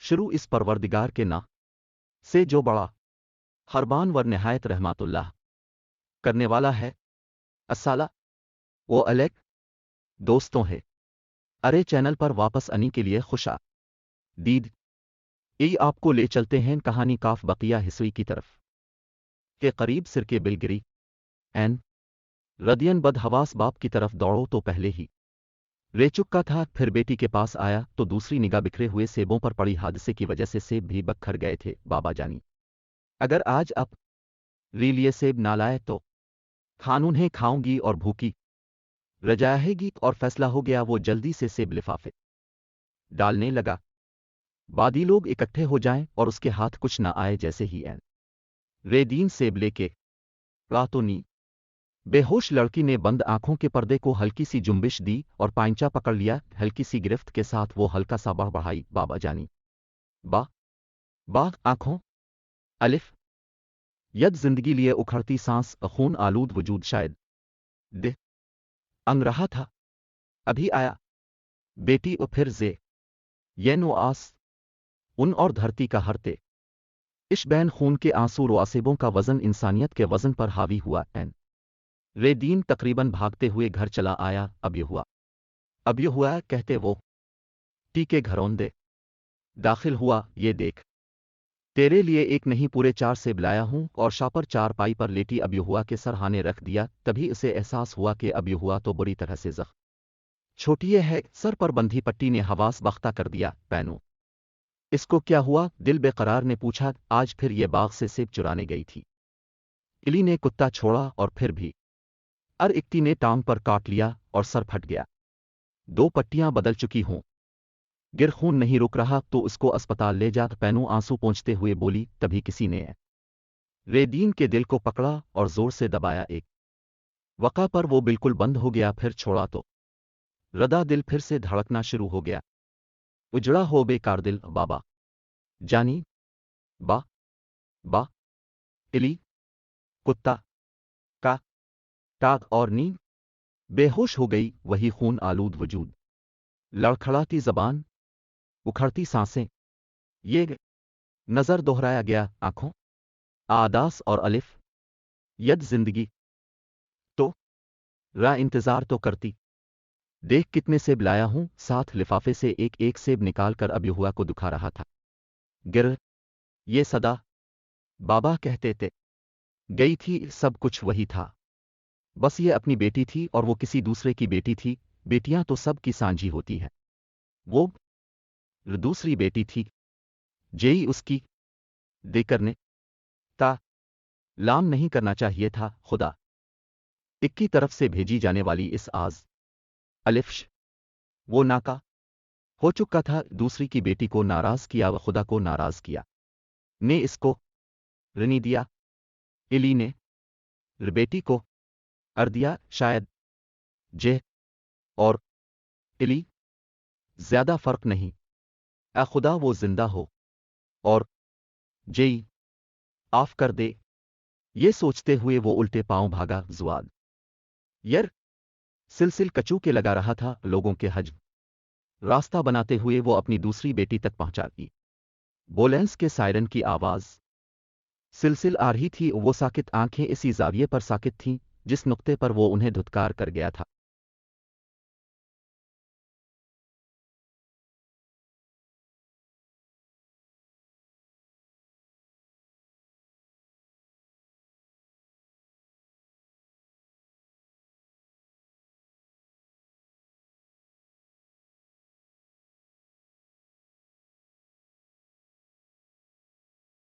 شروع اس پروردگار کے نا سے جو بڑا ہربان ور نہایت رحمت اللہ کرنے والا ہے۔ السلام علیکم دوستوں ہے ارے چینل پر واپس آنے کے لیے خوش آمدید۔ آپ کو لے چلتے ہیں کہانی کاف بقیہ ہسوئی کی طرف کے قریب سرکے بلگری این ردین بد حواس باپ کی طرف دوڑو تو پہلے ہی رہ چکا تھا، پھر بیٹی کے پاس آیا تو دوسری نگاہ بکھرے ہوئے سیبوں پر پڑی، حادثے کی وجہ سے سیب بھی بکھر گئے تھے۔ بابا جانی اگر آج آپ لیے سیب نہ لائے تو انہیں کھاؤں گی اور بھوکی رجائے گی، اور فیصلہ ہو گیا۔ وہ جلدی سے سیب لفافے ڈالنے لگا، بادی لوگ اکٹھے ہو جائیں اور اس کے ہاتھ کچھ نہ آئے۔ جیسے ہی ریدین سیب لے کے راتونی بے ہوش لڑکی نے بند آنکھوں کے پردے کو ہلکی سی جنبش دی اور پائنچا پکڑ لیا۔ ہلکی سی گرفت کے ساتھ وہ ہلکا سا بڑھائی۔ بابا جانی با آنکھوں الف ید زندگی لیے اکھڑتی سانس، خون آلود وجود، شاید دہ انگ رہا تھا۔ ابھی آیا بیٹی اور پھر یہ نو آس ان اور دھرتی کا ہرتے اش بین خون کے آنسو و آسیبوں کا وزن انسانیت کے وزن پر حاوی ہوا۔ ریدین تقریباً بھاگتے ہوئے گھر چلا آیا۔ اب یہ ہوا کہتے وہ ٹی کے گھروندے داخل ہوا۔ یہ دیکھ تیرے لیے ایک نہیں پورے 4 سیب لایا ہوں، اور شاپر چارپائی پر لیٹی اب یہ ہوا کے سرہانے رکھ دیا۔ تبھی اسے احساس ہوا کہ اب یہ ہوا تو بری طرح سے زخم چھوٹی ہے۔ سر پر بندھی پٹی نے حواس بختہ کر دیا۔ پینو اس کو کیا ہوا؟ دل بے قرار نے پوچھا۔ آج پھر یہ باغ سے سیب چرانے گئی تھی۔ الی نے کتا چھوڑا اور پھر بھی اکتی نے ٹانگ پر کاٹ لیا اور سر پھٹ گیا۔ 2 پٹیاں بدل چکی ہوں، گر خون نہیں رک رہا تو اس کو اسپتال لے جا۔ پینو آنسو پونچھتے ہوئے بولی۔ تبھی کسی نے ریدین کے دل کو پکڑا اور زور سے دبایا۔ ایک وقع پر وہ بالکل بند ہو گیا، پھر چھوڑا تو ردا دل پھر سے دھڑکنا شروع ہو گیا۔ اجڑا ہو بے کار دل۔ بابا جانی با الی کتا کا ٹاگ اور نیند بے ہوش ہو گئی۔ وہی خون آلود وجود، لڑکھڑاتی زبان، اکھڑتی سانسیں، یہ نظر دہرایا گیا۔ آنکھوں آداس اور الف ید زندگی تو انتظار تو کرتی دیکھ کتنے سیب لایا ہوں۔ ساتھ لفافے سے ایک سیب نکال کر اب یہ ہوا کو دکھا رہا تھا۔ گر یہ صدا بابا کہتے تھے گئی تھی، سب کچھ وہی تھا، بس یہ اپنی بیٹی تھی اور وہ کسی دوسرے کی بیٹی تھی۔ بیٹیاں تو سب کی سانجھی ہوتی ہیں، وہ دوسری بیٹی تھی جیئی اس کی دے کرنے تا لام نہیں کرنا چاہیے تھا۔ خدا ایک کی طرف سے بھیجی جانے والی اس الفش وہ ناکا ہو چکا تھا۔ دوسری کی بیٹی کو ناراض کیا و خدا کو ناراض کیا، نے اس کو رنی دیا۔ الی نے بیٹی کو دیا، شاید جے اور الی زیادہ فرق نہیں، اے خدا وہ زندہ ہو اور جیئی آف کر دے۔ یہ سوچتے ہوئے وہ الٹے پاؤں بھاگا۔ زواد سلسل کچو کے لگا رہا تھا۔ لوگوں کے حجم راستہ بناتے ہوئے وہ اپنی دوسری بیٹی تک پہنچا گئی۔ بولینس کے سائرن کی آواز سلسل آ رہی تھی۔ وہ ساکت آنکھیں اسی زاویے پر ساکت تھیں جس نقطے پر وہ انہیں دھتکار کر گیا تھا۔